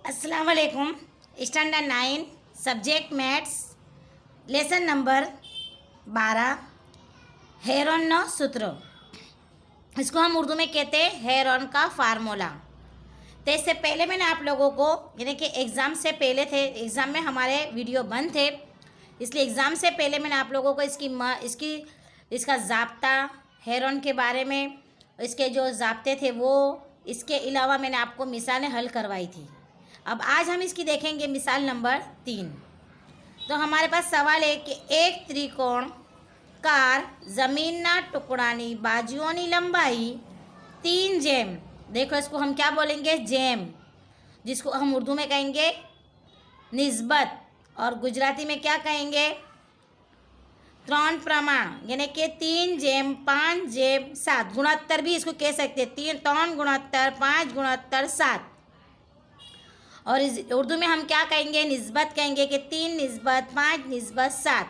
अस्सलाम वालेकुम। Standard 9 subject maths lesson number 12 Heron सूत्र। इसको हम उर्दू में कहते हैं हेरोन का फार्मूला। तो इससे पहले मैंने आप लोगों को यानी कि एग्ज़ाम से पहले थे, एग्ज़ाम में हमारे वीडियो बंद थे, इसलिए एग्ज़ाम से पहले मैंने आप लोगों को इसका ज़ाब्ता हेरोन के बारे में, इसके जो ज़ाब्ते थे वो, इसके अलावा मैंने आपको मिसालें हल करवाई थी। अब आज हम इसकी देखेंगे मिसाल नंबर 3। तो हमारे पास सवाल है कि एक त्रिकोण कार ज़मीनना टुकड़ानी बाजुओनी लंबाई 3 जेम। देखो इसको हम क्या बोलेंगे, जेम, जिसको हम उर्दू में कहेंगे निस्बत और गुजराती में क्या कहेंगे, त्रण प्रमाण, यानी कि 3 जेम 5 जेम 7। गुणोत्तर भी इसको कह सकते हैं, 3 गुणोत्तर 5 गुणोत्तर 7। और इस उर्दू में हम क्या कहेंगे, निस्बत कहेंगे कि 3 निस्बत 5 निस्बत 7।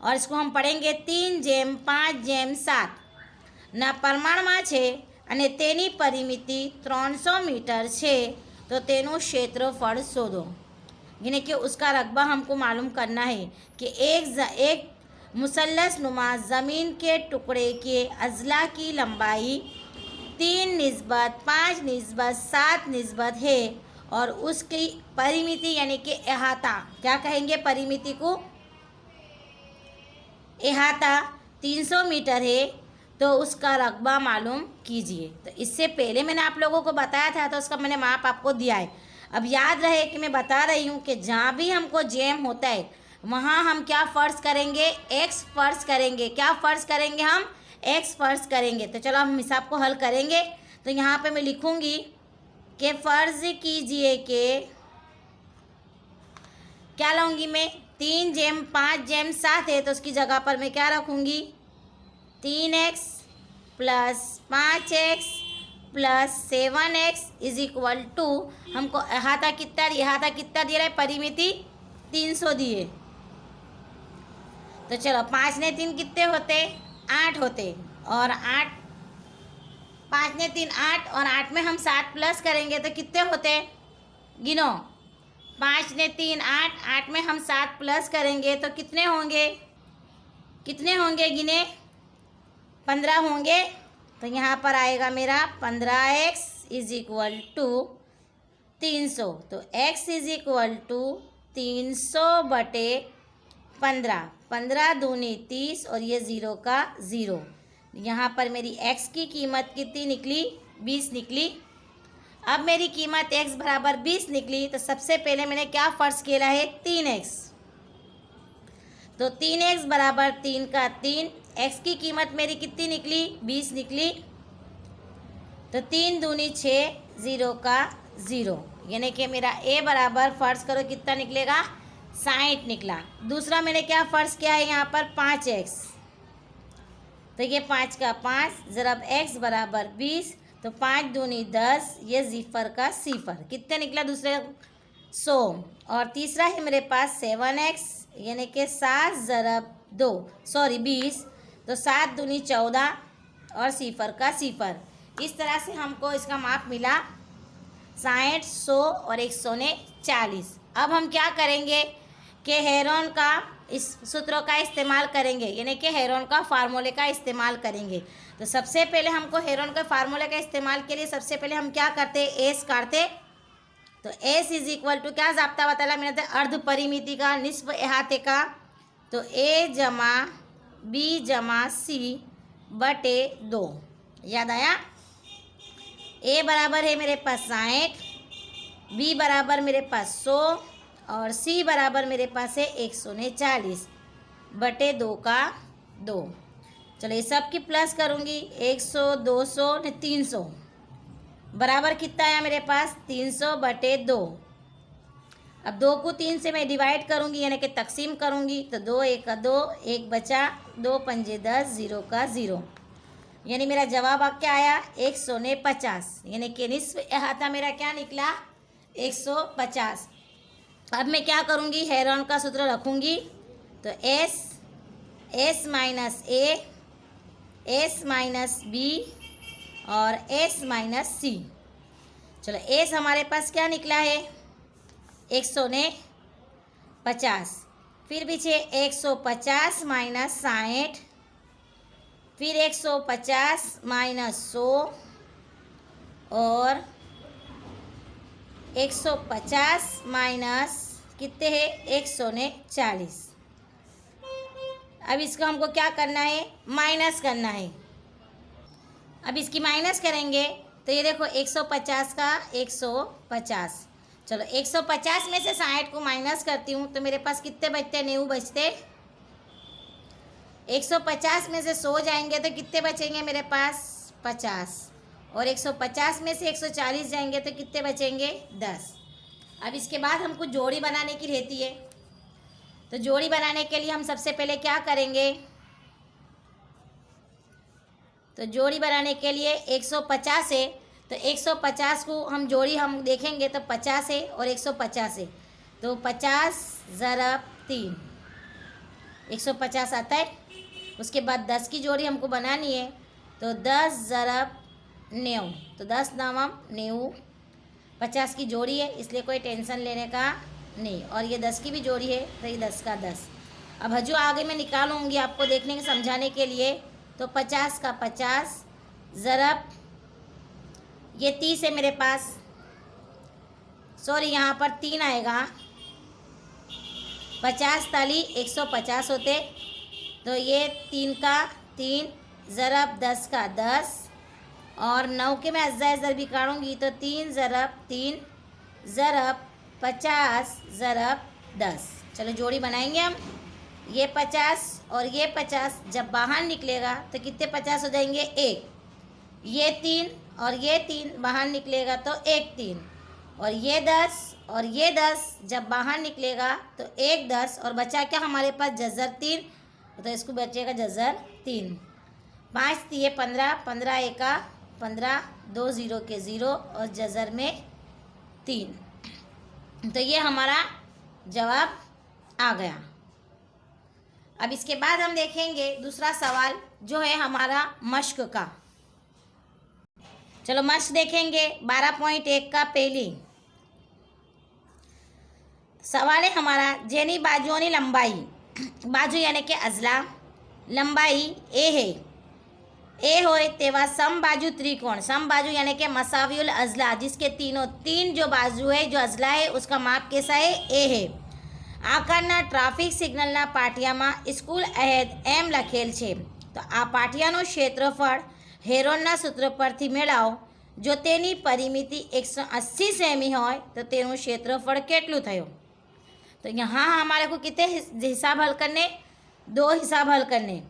और इसको हम पढ़ेंगे 3 जेम 5 जेम 7 ના પ્રમાણમાં છે અને તેની પરિમિતિ 300 मीटर છે, तो તેનું क्षेत्रफल शोधो। यानी कि उसका रकबा हमको मालूम करना है कि एक मुसल्लस नुमा ज़मीन के टुकड़े के अज़ला की लंबाई 3 निस्बत 5 निस्बत 7 निस्बत है और उसकी परिमिति यानी कि अहाता, क्या कहेंगे परिमिति को, अहाता 300 मीटर है, तो उसका रकबा मालूम कीजिए। तो इससे पहले मैंने आप लोगों को बताया था, तो उसका मैंने माप आपको दिया है। अब याद रहे कि मैं बता रही हूँ कि जहाँ भी हमको जेम होता है वहाँ हम क्या फ़र्ज़ करेंगे, एक्स फ़र्ज़ करेंगे। क्या फ़र्ज़ करेंगे, हम एक्स फ़र्ज़ करेंगे। तो चलो हम हिसाब को हल करेंगे। तो यहाँ पे मैं लिखूँगी कि फ़र्ज़ कीजिए कि क्या लाऊंगी मैं, 3 जेम 5 जेम 7 है, तो उसकी जगह पर मैं क्या रखूँगी, 3x plus 5x plus 7x is equal to, हमको अहाता कितना दे रहा है, परिमिति 300 दिए। तो चलो 5 ने 3 कितने होते, 8 होते, और 5 ने 3 8, और 8 में हम 7 प्लस करेंगे तो कितने होते, गिनो, 5 ने 3 8, 8 में हम 7 प्लस करेंगे तो कितने होंगे गिने, 15 होंगे। तो यहाँ पर आएगा मेरा 15x इज इक्वल टू 300। तो x इज इक्वल टू 300 बटे 15, 15 दूनी 30 और ये 0 का 0। यहाँ पर मेरी x की कीमत कितनी निकली, 20 निकली। अब मेरी कीमत x बराबर 20 निकली, तो सबसे पहले मैंने क्या फ़र्ज़ किया है, 3x। तो 3x बराबर 3 का 3, x की कीमत मेरी कितनी निकली, 20 निकली। तो 3 दूनी 6, 0 का 0, यानी कि मेरा a बराबर फ़र्ज़ करो कितना निकलेगा, 60 निकला। दूसरा मैंने क्या फ़र्ज़ किया है यहाँ पर, 5x। तो ये 5 का 5 ज़रब x बराबर 20, तो 5 दूनी 10, ये ज़ीफ़र का सिफ़र, कितने निकला दूसरे 100। और तीसरा है मेरे पास 7x, यानी कि 7 ज़रब 2 20, तो 7 दूनी 14 और सिफ़र का सिफ़र। इस तरह से हमको इसका माप मिला 60 100 और 140। अब हम क्या करेंगे कि हेरोन का इस सूत्रों का इस्तेमाल करेंगे, यानी कि हेरोन का फार्मूले का इस्तेमाल करेंगे। तो सबसे पहले हमको हेरोन के फार्मूले का इस्तेमाल के लिए सबसे पहले हम क्या करते, एस काटते। तो एस इज इक्वल टू क्या ज़ाब्ता बताया मैंने, अर्ध परिमिति का, निस्ब अहाते का। तो ए जमा बी जमा सी बटे 2, याद आया। ए बराबर है मेरे पास 60, बी बराबर मेरे पास 100 और सी बराबर मेरे पास है 140 बटे 2 का 2। चलो ये सब की प्लस करूँगी, 100 200 ने 300 बराबर कितना आया मेरे पास, 300 बटे 2। अब 2 को 3 से मैं डिवाइड करूँगी, यानी कि तकसीम करूँगी। तो 2 1 2, 1 बचा, 2 पंजे 10, 0 का 0, यानी मेरा जवाब अब क्या आया, 150, यानी कि निस्फ अहाता मेरा क्या निकला, 150। अब मैं क्या करूँगी, हेरोन का सूत्र रखूँगी। तो एस माइनस ए, एस माइनस बी और एस माइनस सी। चलो एस हमारे पास क्या निकला है, 150, फिर पीछे 150 माइनस 60, फिर 150 माइनस 100 और 150 माइनस कितने हैं 140। अब इसको हमको क्या करना है, माइनस करना है। अब इसकी माइनस करेंगे तो ये देखो 150 का 150, चलो 150 में से 60 को माइनस करती हूँ तो मेरे पास कितने बचते, 90 बचते। 150 में से 100 जाएंगे तो कितने बचेंगे मेरे पास 50, और 150 में से 140 जाएंगे तो कितने बचेंगे 10। अब इसके बाद हमको जोड़ी बनाने की रहती है, तो जोड़ी बनाने के लिए हम सबसे पहले क्या करेंगे, तो जोड़ी बनाने के लिए 150 है तो 150 को हम जोड़ी हम देखेंगे तो 50 है और 150 है, तो 50 ज़रब 3 150 आता है। उसके बाद 10 की जोड़ी हमको बनानी है तो 10 ज़रब 90, तो 10 9 90, 50 की जोड़ी है इसलिए कोई टेंशन लेने का नहीं, और ये 10 की भी जोड़ी है तो ये 10 का 10। अब हजू आगे मैं निकालूंगी आपको देखने के समझाने के लिए, तो 50 का 50 ज़रब ये 30 है मेरे पास, सॉरी यहाँ पर 3 आएगा, 50 ताली 150 होते, तो ये 3 का 3 ज़रब 10 का 10, और 9 के मैं अज्जा ज़रबी काटूँगी तो 3 ज़रब 3 ज़रब 50 ज़रब 10। चलो जोड़ी बनाएंगे हम, ये 50 और ये 50 जब बाहर निकलेगा तो कितने 50 हो जाएंगे 1, ये 3 और ये 3 बाहर निकलेगा तो 1 3, और ये 10 और ये 10 जब बाहर निकलेगा तो 1 10, और बचा क्या हमारे पास जज़र 3, तो इसको बचेगा जज़र 3, 5 3 15, 15 1 15, 2 0 के 0 और जज़र में 3, तो ये हमारा जवाब आ गया। अब इसके बाद हम देखेंगे दूसरा सवाल जो है हमारा मश्क का। चलो मश्क देखेंगे 12.1 का पहली सवाल है हमारा, जेनी बाजुओं की लंबाई, बाजू यानी कि अजला लंबाई ए है, ए होए तेवा सम बाजू त्रिकोण, सम बाजू यानी कि मसावियुल अजला जिसके तीन जो बाजू है जो अजला है उसका माप कैसा है ए है। આકારના ટ્રાફિક સિગ્નલના પાટિયામાં સ્કૂલ અહેદ એમ લખેલ છે, તો આ પાટિયાનું ક્ષેત્રફળ હેરોનના સૂત્ર પરથી મેળવો, જો તેની પરિમિતિ 180 સેમી હોય તો તેનું ક્ષેત્રફળ કેટલું થયું। तो यहाँ हमारे को कितने हिसाब हल करने, 2 हिसाब हल करने।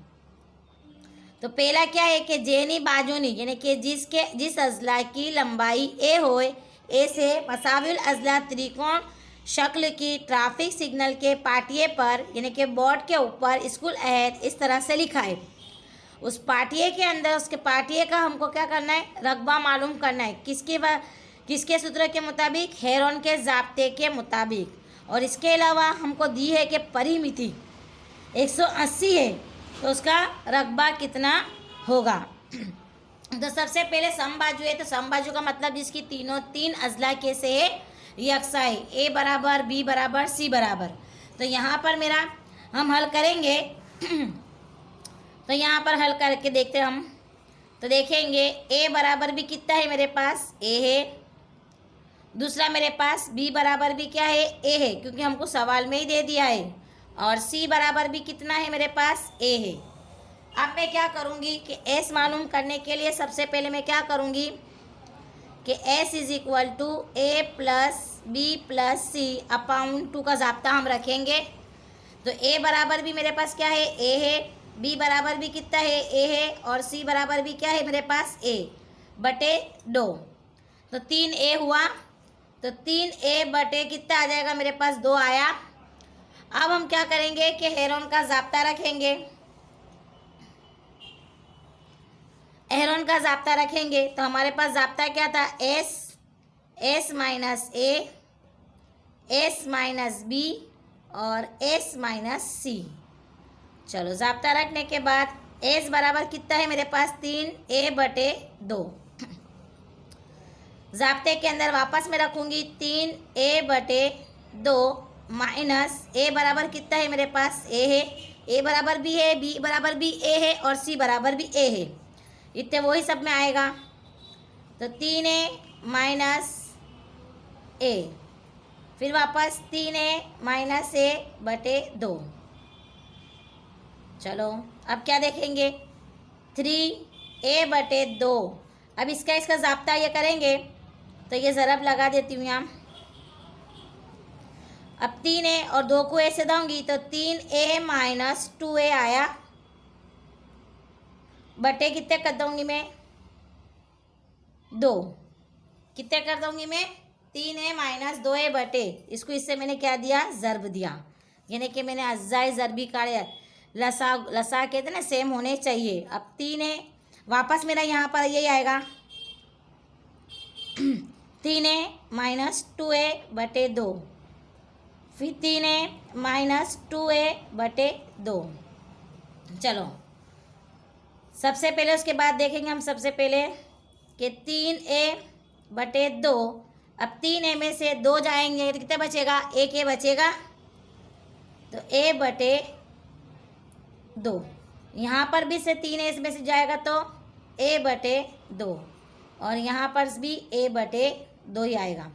तो पहला क्या है कि जेनी बाजूनी यानी कि जिस अजला की लंबाई ए होए, ए से मसाविल अजला त्रिकोण शक्ल की ट्रैफिक सिग्नल के पाटिये पर यानी कि बोर्ड के ऊपर स्कूल अहद इस तरह से लिखा है। उस पाटिये के अंदर उसके पाटिये का हमको क्या करना है, रकबा मालूम करना है, किसके सूत्र के मुताबिक, हेरोन के ज़ाब्ते के मुताबिक, और इसके अलावा हमको दी है कि परिमिति 180 है तो उसका रकबा कितना होगा। तो सबसे पहले सम बाजू है, तो सम बाजू का मतलब जिसकी तीन अजला के से है यकसा है, ए बराबर बी बराबर सी बराबर। तो यहाँ पर मेरा हम हल करेंगे तो यहाँ पर हल करके देखते हम, तो देखेंगे ए बराबर भी कितना है मेरे पास ए है, दूसरा मेरे पास बी बराबर भी क्या है ए है क्योंकि हमको सवाल में ही दे दिया है, और सी बराबर भी कितना है मेरे पास ए है। अब मैं क्या करूँगी कि एस मालूम करने के लिए सबसे पहले मैं क्या करूँगी कि s is equal to A plus B plus C upon 2 का ज़ाब्ता हम रखेंगे। तो a बराबर भी मेरे पास क्या है a है, b बराबर भी कितना है a है, और c बराबर भी क्या है मेरे पास a बटे 2, तो 3a हुआ, तो 3a बटे कितना आ जाएगा मेरे पास 2 आया। अब हम क्या करेंगे कि हेरोन का ज़ाब्ता रखेंगे, हेरोन का ज़ाब्ता रखेंगे तो हमारे पास ज़ाब्ता क्या था एस माइनस ए, एस माइनस बी और एस माइनस सी। चलो ज़ाब्ता रखने के बाद एस बराबर कितना है मेरे पास 3a बटे 2, ज़ाब्ते के अंदर वापस मैं रखूँगी 3a बटे 2 माइनस ए बराबर कितना है मेरे पास, ए है, ए बराबर भी है, बी बराबर भी ए है और सी बराबर भी ए है, इतने वही सब में आएगा। तो 3a माइनस ए, फिर वापस 3a माइनस ए बटे 2। चलो अब क्या देखेंगे, 3a बटे 2। अब इसका ज़ाब्ता ये करेंगे तो ये ज़रब लगा देती हूँ यहाँ। अब 3a और 2 को ए से दूँगी तो 3a माइनस 2a आया, बटे कितने कर दूँगी मैं, 2। कितने कर दूँगी मैं, 3a माइनस 2a बटे, इसको इससे मैंने क्या दिया, ज़रब दिया, यानी कि मैंने अज्जाए ज़रबी काढ़े, लसा कहते ना सेम होने चाहिए। अब 3a वापस मेरा यहाँ पर यही आएगा 3a माइनस 2a बटे 2, फिर 3a माइनस 2a बटे 2। चलो सबसे पहले उसके बाद देखेंगे हम, सबसे पहले कि 3a बटे 2। अब 3a में से 2 जाएंगे तो कितना बचेगा, 1a बचेगा, तो a बटे 2। यहाँ पर भी से 3a में से जाएगा तो a बटे 2, और यहाँ पर भी a बटे 2 ही आएगा।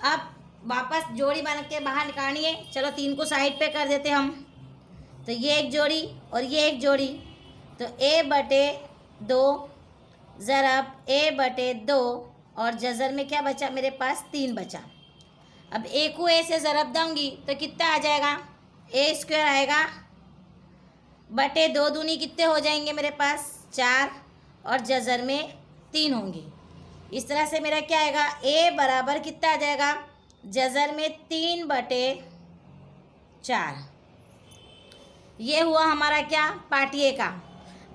अब वापस जोड़ी बन के बाहर निकालनी है। चलो 3 को साइड पे कर देते हम, तो ये एक जोड़ी और ये एक जोड़ी, तो a बटे 2 ज़रब a बटे 2, और जज़र में क्या बचा मेरे पास, 3 बचा। अब a को a से ज़रब दूँगी तो कितना आ जाएगा, a स्क्वायर आएगा, बटे 2 दूनी कितने हो जाएंगे मेरे पास, 4, और जज़र में 3 होंगे। इस तरह से मेरा क्या आएगा, a बराबर कितना आ जाएगा, जज़र में 3 बटे 4। ये हुआ हमारा क्या, पार्ट ए का।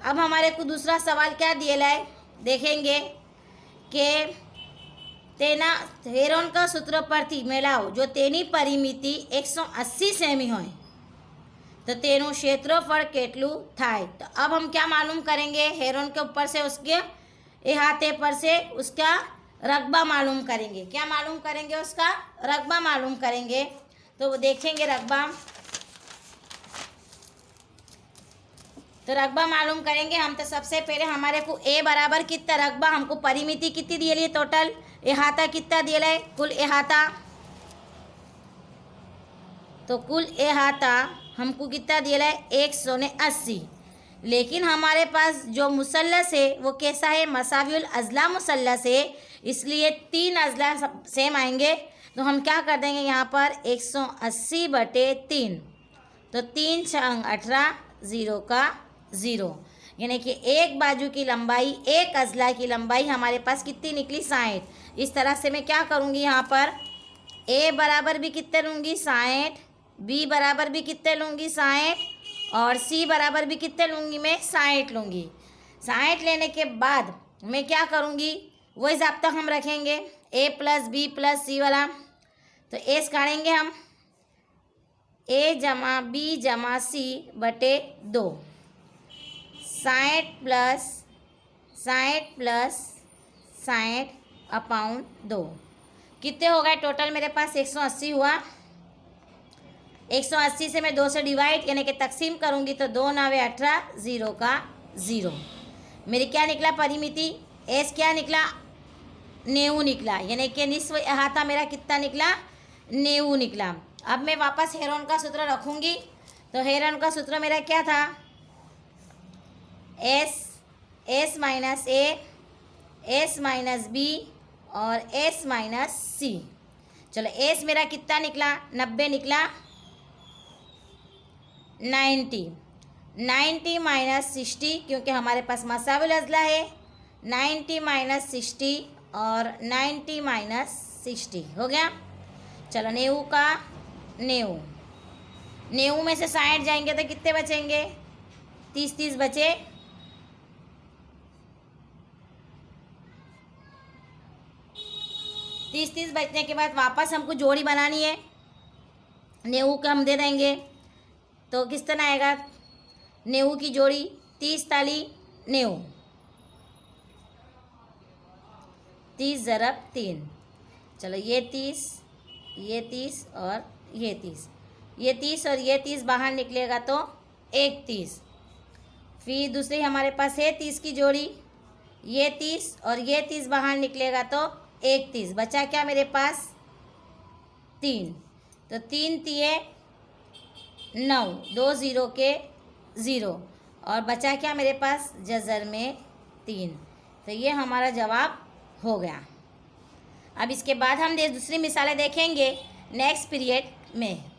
अब हमारे को दूसरा सवाल क्या दिया है, देखेंगे कि तेना हेरोन का सूत्र परથી मेलाओ जो तेनी परिमिति 180 सेमी हो तो तेनु क्षेत्रफल केटलू थाय। तो अब हम क्या मालूम करेंगे, हेरोन के ऊपर से उसके इहाते पर से उसका रकबा मालूम करेंगे। क्या मालूम करेंगे, उसका रकबा मालूम करेंगे। तो वो देखेंगे रकबा, तो रकबा मालूम करेंगे हम। तो सबसे पहले हमारे को ए बराबर कितना रकबा, हमको परिमिति कितनी दिए लिए, टोटल इहाता कितना दिए है, कुल इहाता, तो कुल इहाता हमको कितना दिया है, 180। लेकिन हमारे पास जो मुसल्लस है वो कैसा है, मसावियुल अज़ला मुसल्लस है, इसलिए 3 अज़ला सेम आएंगे। तो हम क्या कर देंगे यहाँ पर 180 बटे 3, तो 3 छंग 18, 0 का 0, यानी कि एक बाजू की लंबाई, एक अज़ला की लंबाई हमारे पास कितनी निकली, 60। इस तरह से मैं क्या करूँगी, यहाँ पर a बराबर भी कितने लूँगी, 60, b बराबर भी कितने लूँगी, 60, और c बराबर भी कितने लूँगी, मैं 60 लूँगी। 60 लेने के बाद मैं क्या करूँगी, वही ज़ाब्ता हम रखेंगे, a प्लस बी प्लस सी वाला। तो a काटेंगे हम, a जमा बी जमा सी बटे 2, 60 प्लस 60 अपॉन 2, कितने हो गए टोटल मेरे पास, 180 हुआ। 180 से मैं 2 से डिवाइड यानी कि तकसीम करूँगी तो 2 9 18, 0 का 0। मेरी क्या निकला परिमिति, एस क्या निकला, 90 निकला, यानी कि निस्फ अहाता मेरा कितना निकला, 90 निकला। अब मैं वापस हेरोन का सूत्र रखूँगी। तो हेरोन का सूत्र मेरा क्या था, एस माइनस ए, एस माइनस बी और एस माइनस सी। चलो एस मेरा कितना निकला, 90 निकला, 90 माइनस 60, क्योंकि हमारे पास मसाविल अज़ला है, 90 माइनस 60 और 90 माइनस 60 हो गया। चलो 90 का 90 में से 60 जाएंगे तो कितने बचेंगे, 30 बचे। 30 बचने के बाद वापस हमको जोड़ी बनानी है, 90 का हम दे देंगे तो किस तरह आएगा, 90 की जोड़ी 30 ताली 90, 30 ज़रब 3। चलो ये 30 ये 30 और ये 30, ये 30 और ये 30 बाहर निकलेगा तो 1 30। फिर दूसरी हमारे पास है 30 की जोड़ी, ये 30 और ये 30 बाहर निकलेगा तो 1 30। बचा क्या मेरे पास 3, तो 3 तिये 9, 2 0 के 0 और बचा क्या मेरे पास जज़र में 3। तो ये हमारा जवाब हो गया। अब इसके बाद हम दूसरी मिसालें देखेंगे नेक्स्ट पीरियड में।